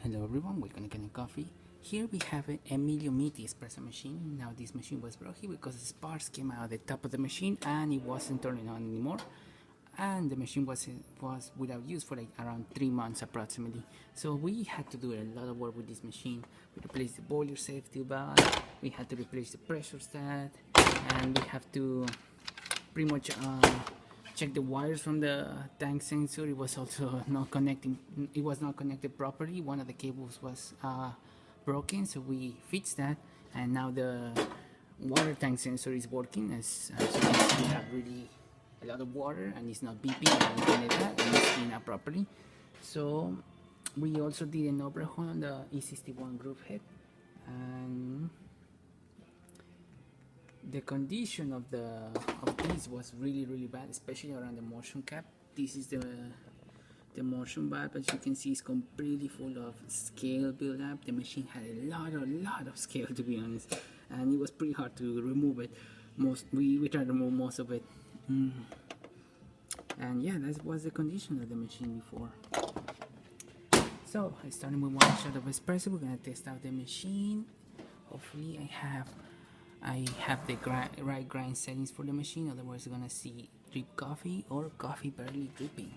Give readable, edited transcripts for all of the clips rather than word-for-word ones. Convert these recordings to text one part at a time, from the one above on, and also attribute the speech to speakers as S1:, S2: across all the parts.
S1: Hello everyone, welcome to Kanen Coffee. Here we have an emiliomiti espresso machine. Now this machine was broken because the sparks came out the top of the machine and it wasn't turning on anymore. And the machine was without use for like around 3 months approximately. So we had to do a lot of work with this machine. We replaced the boiler safety valve, we had to replace the pressure stat, and we have to pretty much check the wires from the tank sensor. It was also not connecting. It was not connected properly. One of the cables was broken, so we fixed that, and now the water tank sensor is working. As you can see, we have really a lot of water, and it's not beeping or anything like that, and it's cleaned up properly. So we also did an overhaul on the E61 groove head, and the condition of this was really bad, especially around the motion cap. This is the motion valve. As you can see, it's completely full of scale buildup. The machine had a lot of scale, to be honest, and it was pretty hard to remove it. We tried to remove most of it, and yeah, that was the condition of the machine before. So I started with one shot of espresso. We're gonna test out the machine. Hopefully I have the right grind settings for the machine, otherwise you're gonna see drip coffee or coffee barely dripping.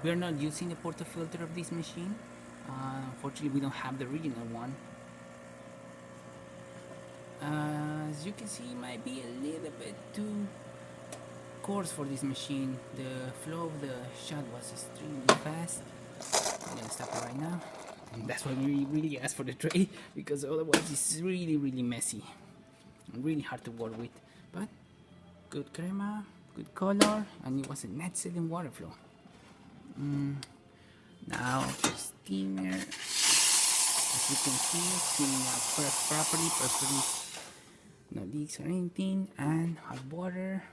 S1: We're not using the portafilter of this machine. Unfortunately, we don't have the original one. As you can see, it might be a little bit too coarse for this machine. The flow of the shot was extremely fast. I'm gonna stop it right now. And that's why we really asked for the tray, because otherwise it's really messy and really hard to work with. But good crema, good color, and it was an excellent water flow. Now the steamer, as you can see, steaming out properly, perfectly, no leaks or anything, and hot water.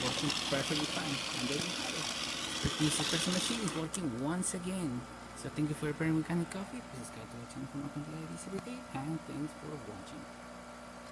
S1: Working perfectly fine, and there you have it. This espresso machine is working once again. So thank you for preparing with Kanen Coffee. Please subscribe to our channel for more content like this every day, and thanks for watching.